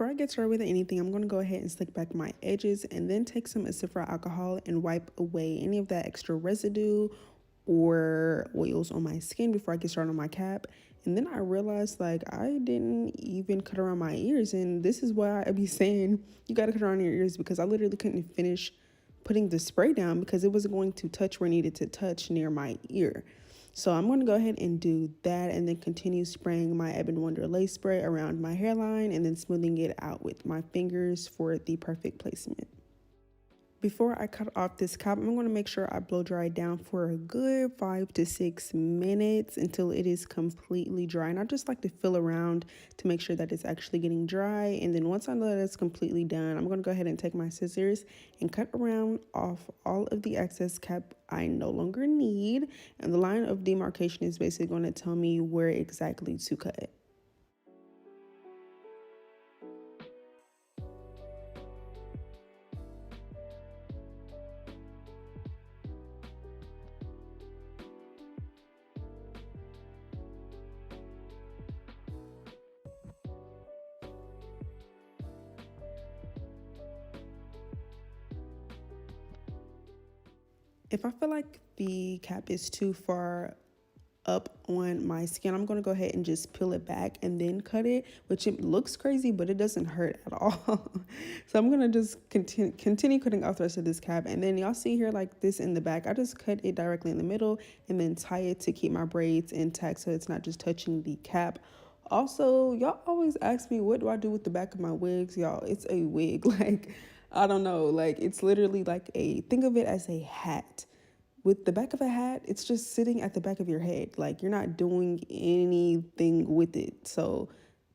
Before I get started with anything, I'm going to go ahead and slick back my edges and then take some acetic alcohol and wipe away any of that extra residue or oils on my skin before I get started on my cap. And then I realized like I didn't even cut around my ears, and this is why I be saying you got to cut around your ears, because I literally couldn't finish putting the spray down because it wasn't going to touch where it needed to touch near my ear. So I'm going to go ahead and do that and then continue spraying my Ebon Wonder lace spray around my hairline and then smoothing it out with my fingers for the perfect placement. Before I cut off this cap, I'm going to make sure I blow dry it down for a good 5 to 6 minutes until it is completely dry. And I just like to feel around to make sure that it's actually getting dry. And then once I know that it's completely done, I'm going to go ahead and take my scissors and cut around off all of the excess cap I no longer need. And the line of demarcation is basically going to tell me where exactly to cut. If I feel like the cap is too far up on my skin, I'm going to go ahead and just peel it back and then cut it, which it looks crazy, but it doesn't hurt at all. So I'm going to just continue cutting off the rest of this cap. And then y'all see here like this in the back, I just cut it directly in the middle and then tie it to keep my braids intact so it's not just touching the cap. Also, y'all always ask me, what do I do with the back of my wigs? Y'all, it's a wig. Like, I don't know. Like, it's literally like think of it as a hat. With the back of a hat, it's just sitting at the back of your head. Like, you're not doing anything with it. So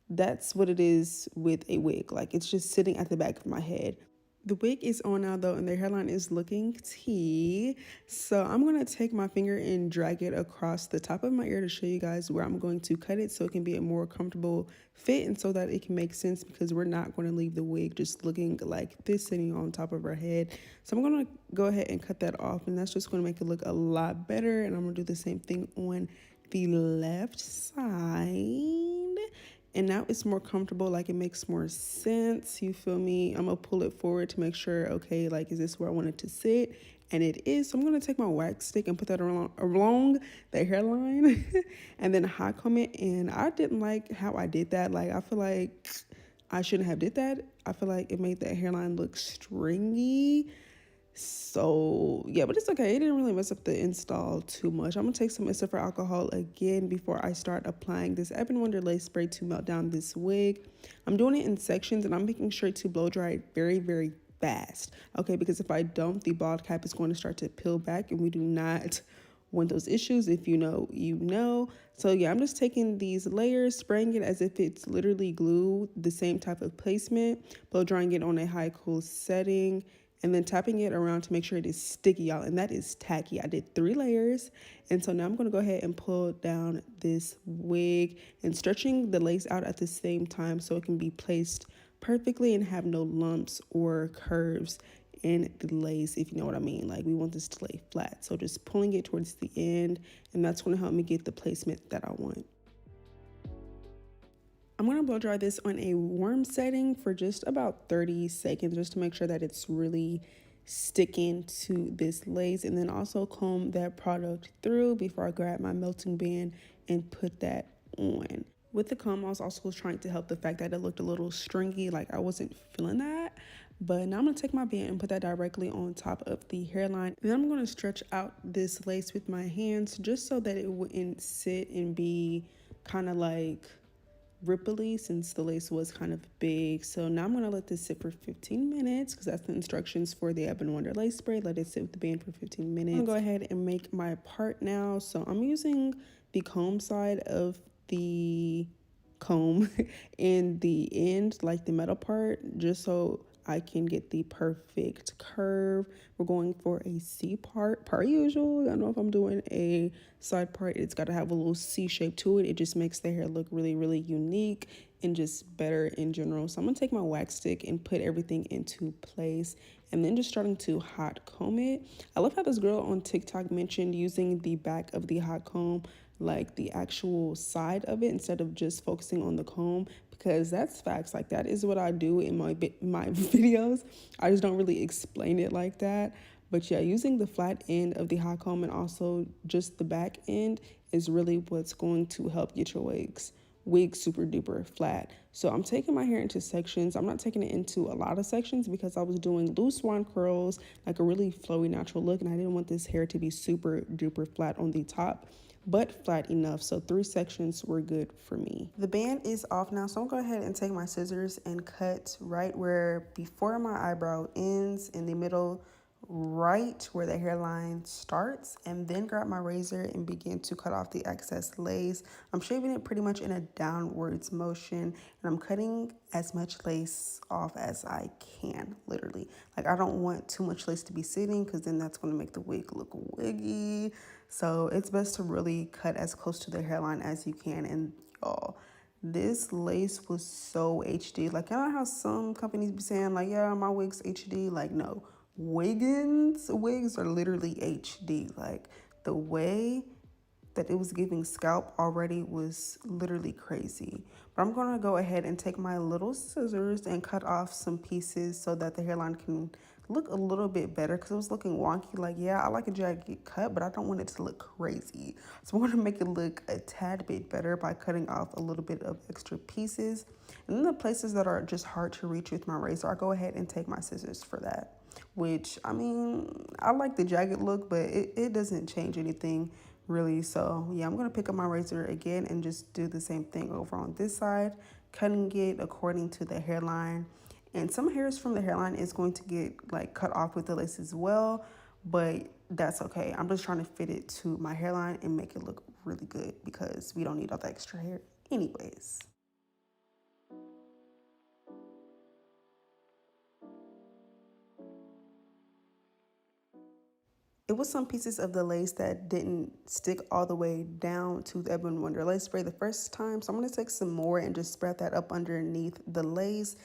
that's what it is with a wig. Like, it's just sitting at the back of my head. The wig is on now though, and their hairline is looking tea. So I'm going to take my finger and drag it across the top of my ear to show you guys where I'm going to cut it so it can be a more comfortable fit and so that it can make sense, because we're not going to leave the wig just looking like this sitting on top of our head. So I'm going to go ahead and cut that off, and that's just going to make it look a lot better. And I'm going to do the same thing on the left side. And now it's more comfortable, like it makes more sense, you feel me? I'm gonna pull it forward to make sure, okay, like, is this where I want it to sit? And it is. So I'm gonna take my wax stick and put that along the hairline and then hot comb it. And I didn't like how I did that. Like, I feel like I shouldn't have did that. I feel like it made that hairline look stringy. So yeah, but it's okay. It didn't really mess up the install too much. I'm gonna take some acetic alcohol again before I start applying this Ebon Wonder lace spray to melt down this wig. I'm doing it in sections, and I'm making sure to blow dry it very, very fast. Okay, because if I don't, the bald cap is going to start to peel back, and we do not want those issues. If you know, you know. So yeah, I'm just taking these layers, spraying it as if it's literally glue, the same type of placement, blow drying it on a high cool setting, and then tapping it around to make sure it is sticky, y'all. And that is tacky. I did 3 layers. And so now I'm going to go ahead and pull down this wig and stretching the lace out at the same time so it can be placed perfectly and have no lumps or curves in the lace, if you know what I mean. Like, we want this to lay flat. So just pulling it towards the end, and that's going to help me get the placement that I want. I'm going to blow dry this on a warm setting for just about 30 seconds just to make sure that it's really sticking to this lace, and then also comb that product through before I grab my melting band and put that on. With the comb, I was also trying to help the fact that it looked a little stringy, like I wasn't feeling that. But now I'm going to take my band and put that directly on top of the hairline. And then I'm going to stretch out this lace with my hands just so that it wouldn't sit and be kind of like ripply, since the lace was kind of big. So now I'm going to let this sit for 15 minutes because that's the instructions for the Ebon Wonder lace spray. Let it sit with the band for 15 minutes. I'm going to go ahead and make my part now. So I'm using the comb side of the comb in the end, like the metal part, just so I can get the perfect curve. We're going for a C part per usual. I don't know if I'm doing a side part. It's got to have a little C shape to it. It just makes the hair look really, really unique and just better in general. So I'm gonna take my wax stick and put everything into place and then just starting to hot comb it. I love how this girl on TikTok mentioned using the back of the hot comb, like the actual side of it, instead of just focusing on the comb, because that's facts. Like, that is what I do in my videos. I just don't really explain it like that. But yeah, using the flat end of the hot comb and also just the back end is really what's going to help get your wigs super duper flat. So I'm taking my hair into sections. I'm not taking it into a lot of sections because I was doing loose swan curls, like a really flowy natural look, and I didn't want this hair to be super duper flat on the top, but flat enough. So 3 sections were good for me. The band is off now, so I'm gonna go ahead and take my scissors and cut right where before my eyebrow ends, in the middle, right where the hairline starts, and then grab my razor and begin to cut off the excess lace. I'm shaving it pretty much in a downwards motion, and I'm cutting as much lace off as I can, literally. Like, I don't want too much lace to be sitting because then that's going to make the wig look wiggy. So it's best to really cut as close to the hairline as you can. And y'all, this lace was so HD. Like, you know how some companies be saying, like, yeah, my wig's HD? Like, no. Wiggins wigs are literally HD. Like, the way that it was giving scalp already was literally crazy. But I'm gonna go ahead and take my little scissors and cut off some pieces so that the hairline can look a little bit better, because it was looking wonky. Like, yeah, I like a jagged cut, but I don't want it to look crazy. So I'm gonna make it look a tad bit better by cutting off a little bit of extra pieces. And then the places that are just hard to reach with my razor, I go ahead and take my scissors for that. Which, I mean, I like the jagged look, but it doesn't change anything really. So yeah, I'm gonna pick up my razor again and just do the same thing over on this side, cutting it according to the hairline. And some hairs from the hairline is going to get like cut off with the lace as well, but that's okay. I'm just trying to fit it to my hairline and make it look really good because we don't need all the extra hair anyways. It was some pieces of the lace that didn't stick all the way down to the Ebon Wonder lace spray the first time. So I'm going to take some more and just spread that up underneath the lace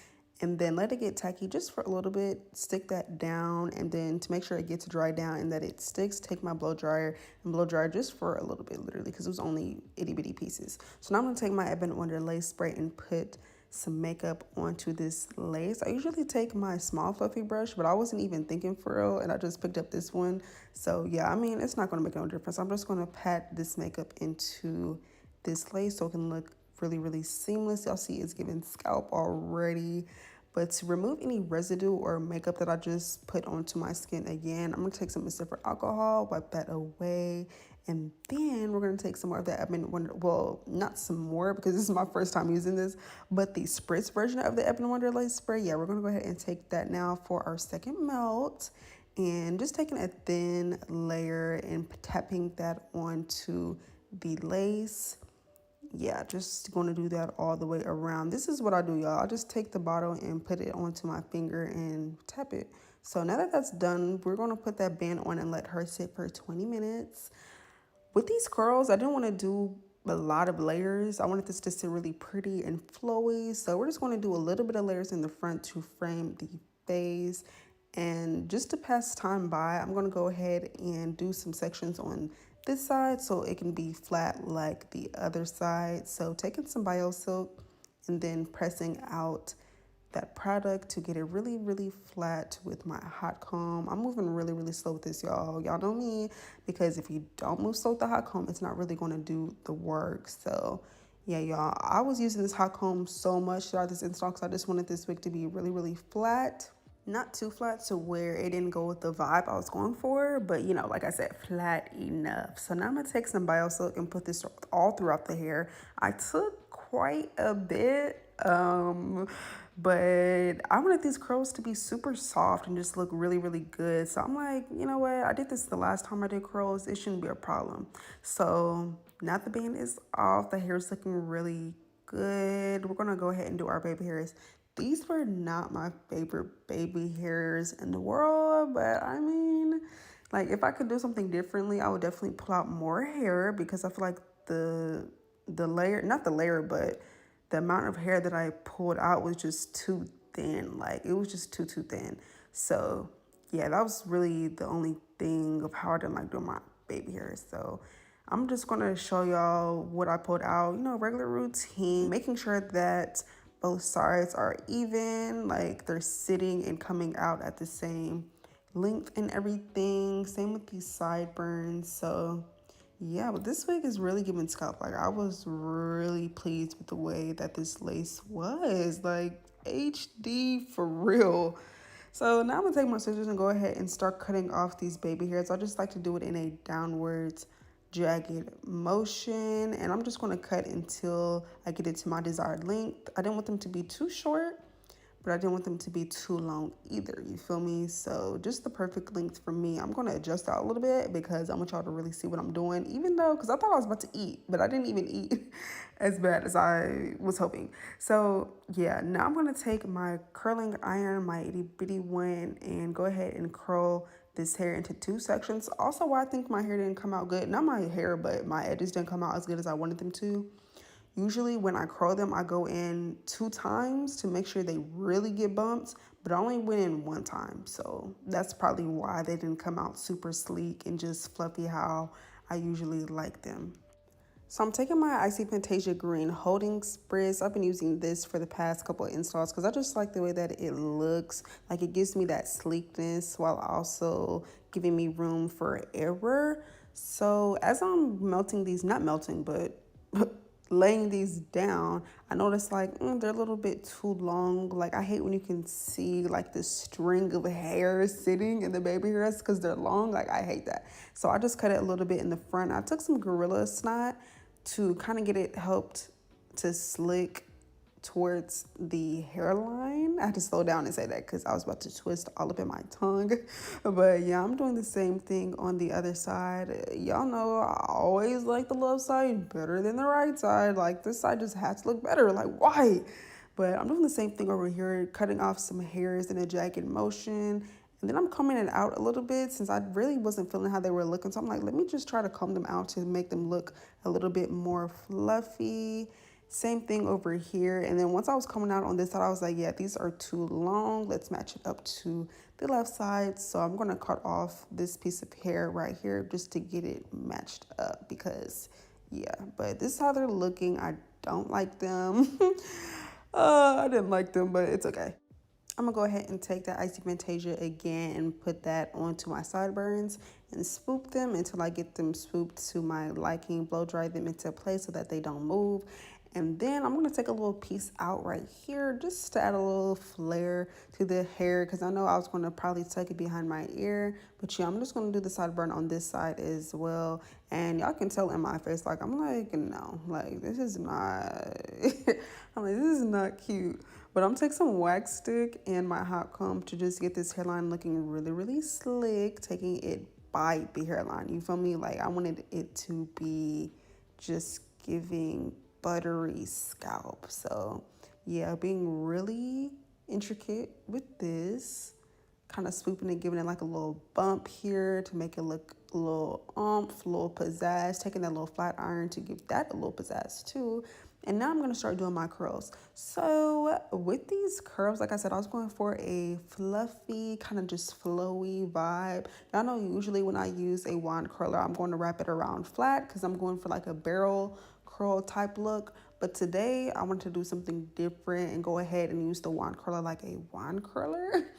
and then let it get tacky just for a little bit. Stick that down, and then to make sure it gets dry down and that it sticks, take my blow dryer and blow dry just for a little bit, literally, because it was only itty bitty pieces. So now I'm going to take my Ebon Wonder lace spray and put some makeup onto this lace. I usually take my small fluffy brush, but I wasn't even thinking for real, and I just picked up this one. So yeah, I mean, it's not going to make no difference. I'm just going to pat this makeup into this lace so it can look really, really seamless. Y'all see it's giving scalp already. But to remove any residue or makeup that I just put onto my skin again, I'm going to take some Mr. Alcohol, wipe that away, and then we're going to take some more of that Ebon Wonder, well, not some more because this is my first time using this, but the spritz version of the Ebon Wonder lace spray. Yeah, we're going to go ahead and take that now for our second melt, and just taking a thin layer and tapping that onto the lace. Yeah, just going to do that all the way around. This is what I do, y'all. I just take the bottle and put it onto my finger and tap it. So now that that's done, we're going to put that band on and let her sit for 20 minutes. With these curls, I didn't want to do a lot of layers. I wanted this to sit really pretty and flowy. So we're just going to do a little bit of layers in the front to frame the face. And just to pass time by, I'm going to go ahead and do some sections on this side so it can be flat like the other side. So taking some BioSilk and then pressing out that product to get it really, really flat with my hot comb. I'm moving really, really slow with this, y'all. Y'all know me, because if you don't move slow with the hot comb, it's not really going to do the work. So yeah, y'all, I was using this hot comb so much throughout this install because I just wanted this wig to be really, really flat. Not too flat to where it didn't go with the vibe I was going for, but you know, like I said, flat enough. So now I'm gonna take some BioSilk and put this all throughout the hair. I took quite a bit, but I wanted these curls to be super soft and just look really, really good. So I'm like, you know what? I did this the last time I did curls. It shouldn't be a problem. So now the band is off. The hair's looking really good. We're gonna go ahead and do our baby hairs. These were not my favorite baby hairs in the world, but I mean, like, if I could do something differently, I would definitely pull out more hair because I feel like the layer, not the layer, but the amount of hair that I pulled out was just too thin. Like, it was just too thin. So yeah, that was really the only thing of how I didn't like doing my baby hairs. So I'm just gonna show y'all what I pulled out, you know, regular routine, making sure that both sides are even, like they're sitting and coming out at the same length and everything. Same with these sideburns. So yeah, but this wig is really giving scalp. Like I was really pleased with the way that this lace was. Like HD for real. So now I'm gonna take my scissors and go ahead and start cutting off these baby hairs. I just like to do it in a downwards jagged motion, and I'm just gonna cut until I get it to my desired length. I didn't want them to be too short, but I didn't want them to be too long either, you feel me? So just the perfect length for me. I'm gonna adjust out a little bit because I want y'all to really see what I'm doing, even though, because I thought I was about to eat, but I didn't even eat as bad as I was hoping. So yeah, now I'm gonna take my curling iron, my itty bitty one, and go ahead and curl this hair into 2 sections. Also, why I think my hair didn't come out good, not my hair, but my edges didn't come out as good as I wanted them to. Usually when I curl them, I go in 2 times to make sure they really get bumped, but I only went in 1 time. So that's probably why they didn't come out super sleek and just fluffy how I usually like them. So I'm taking my Icy Fantasia Green Holding Spritz. I've been using this for the past couple of installs because I just like the way that it looks. Like it gives me that sleekness while also giving me room for error. So as I'm melting these, not melting, but laying these down, I noticed like they're a little bit too long. Like I hate when you can see like this string of hair sitting in the baby hairs because they're long. Like I hate that. So I just cut it a little bit in the front. I took some Gorilla Snot to kind of get it helped to slick towards the hairline. I had to slow down and say that because I was about to twist all up in my tongue. But yeah, I'm doing the same thing on the other side. Y'all know I always like the left side better than the right side. Like this side just has to look better. Like why? But I'm doing the same thing over here, cutting off some hairs in a jagged motion. And then I'm combing it out a little bit since I really wasn't feeling how they were looking. So I'm like, let me just try to comb them out to make them look a little bit more fluffy. Same thing over here. And then once I was coming out on this side, I was like, yeah, these are too long. Let's match it up to the left side. So I'm going to cut off this piece of hair right here just to get it matched up because, yeah, but this is how they're looking. I don't like them. I didn't like them, but it's okay. I'm gonna go ahead and take that Icy Fantasia again and put that onto my sideburns and swoop them until I get them swooped to my liking, blow dry them into place so that they don't move. And then I'm gonna take a little piece out right here just to add a little flair to the hair because I know I was gonna probably tuck it behind my ear, but yeah, I'm just gonna do the sideburn on this side as well. And y'all can tell in my face, like I'm like, no, like this is not, I'm like, this is not cute. But I'm gonna take some wax stick and my hot comb to just get this hairline looking really, really slick, taking it by the hairline. You feel me? Like I wanted it to be just giving buttery scalp. So yeah, being really intricate with this, kind of swooping and giving it like a little bump here to make it look a little oomph, a little pizzazz, taking that little flat iron to give that a little pizzazz too. And now I'm going to start doing my curls. So with these curls, like I said, I was going for a fluffy, kind of just flowy vibe. Y'all know usually when I use a wand curler, I'm going to wrap it around flat because I'm going for like a barrel curl type look. But today I wanted to do something different and go ahead and use the wand curler like a wand curler.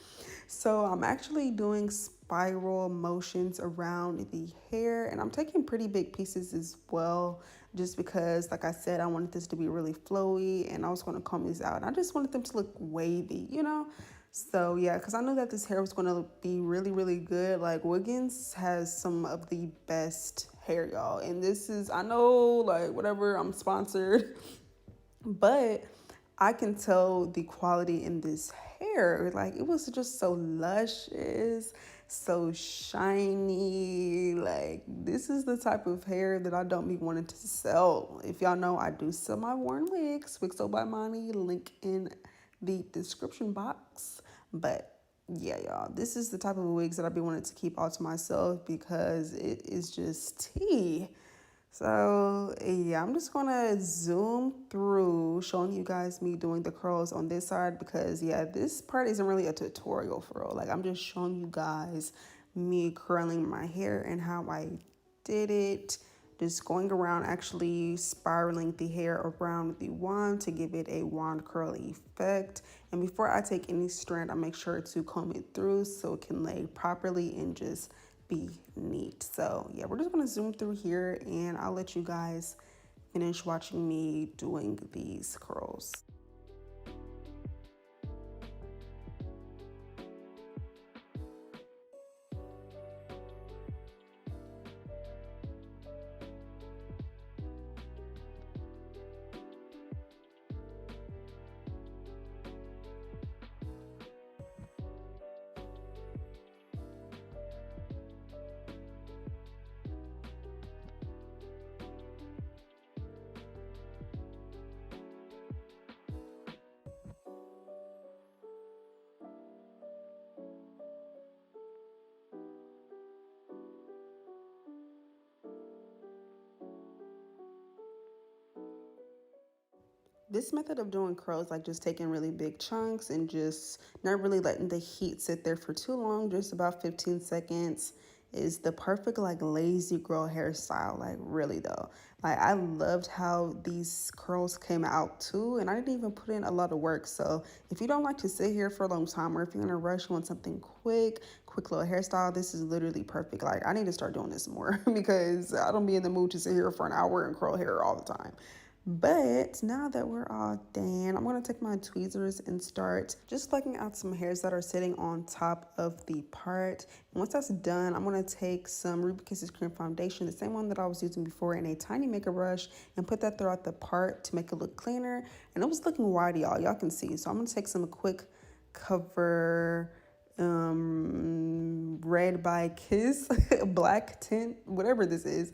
So I'm actually doing spiral motions around the hair, and I'm taking pretty big pieces as well, just because, like I said, I wanted this to be really flowy, and I was going to comb these out. And I just wanted them to look wavy, you know? So yeah, because I knew that this hair was going to be really, really good. Like Wiggins has some of the best hair, y'all. And this is, I know, like whatever, I'm sponsored, but I can tell the quality in this hair. Like it was just so luscious, so shiny. Like this is the type of hair that I don't be wanting to sell. If y'all know, I do sell my worn wigs, Wigso by Monty, link in the description box. But yeah, y'all, this is the type of wigs that I be wanting to keep all to myself because it is just tea. So yeah, I'm just gonna zoom through showing you guys me doing the curls on this side because yeah, this part isn't really a tutorial for real. Like I'm just showing you guys me curling my hair and how I did it just going around, actually spiraling the hair around the wand to give it a wand curl effect. And before I take any strand, I make sure to comb it through so it can lay properly and just be neat. So yeah, we're just gonna zoom through here and I'll let you guys finish watching me doing these curls. This method of doing curls, like just taking really big chunks and just not really letting the heat sit there for too long, just about 15 seconds, is the perfect like lazy girl hairstyle. Like really though, like I loved how these curls came out too, and I didn't even put in a lot of work. So if you don't like to sit here for a long time, or if you're in a rush, you want something quick little hairstyle, this is literally perfect. Like I need to start doing this more because I don't be in the mood to sit here for an hour and curl hair all the time. But now that we're all done, I'm going to take my tweezers and start just plucking out some hairs that are sitting on top of the part. And once that's done, I'm going to take some Ruby Kisses Cream Foundation, the same one that I was using before, in a tiny makeup brush and put that throughout the part to make it look cleaner. And it was looking wide, y'all can see. So I'm going to take some quick cover red by Kiss black tint, whatever this is,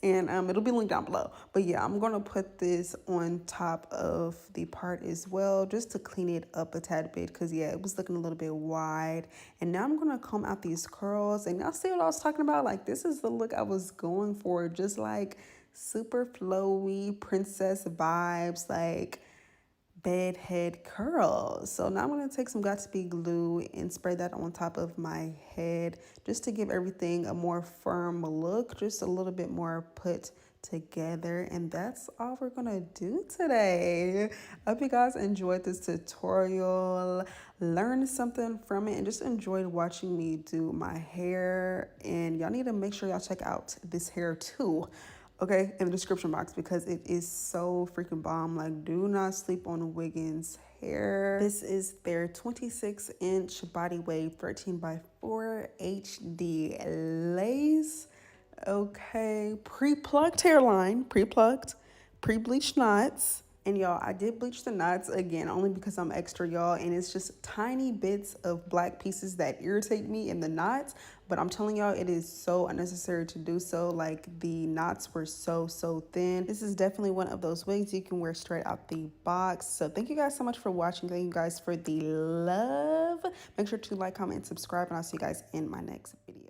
and it'll be linked down below. But yeah, I'm gonna put this on top of the part as well, just to clean it up a tad bit, because yeah, it was looking a little bit wide. And now I'm gonna comb out these curls, and y'all see what I was talking about? Like this is the look I was going for, just like super flowy princess vibes, like bedhead curls. So now I'm going to take some Got2b glue and spray that on top of my head just to give everything a more firm look, just a little bit more put together. And that's all we're gonna do today. I hope you guys enjoyed this tutorial, learned something from it, and just enjoyed watching me do my hair. And y'all need to make sure y'all check out this hair too, okay, in the description box, because it is so freaking bomb. Like, do not sleep on Wiggins Hair. This is their 26-inch body wave 13x4 HD lace. Okay, pre-plucked hairline, pre-plucked, pre-bleached knots. And y'all, I did bleach the knots again, only because I'm extra, y'all, and it's just tiny bits of black pieces that irritate me in the knots. But I'm telling y'all, it is so unnecessary to do so. Like, the knots were so thin. This is definitely one of those wigs you can wear straight out the box. So thank you guys so much for watching. Thank you guys for the love. Make sure to like, comment, and subscribe, and I'll see you guys in my next video.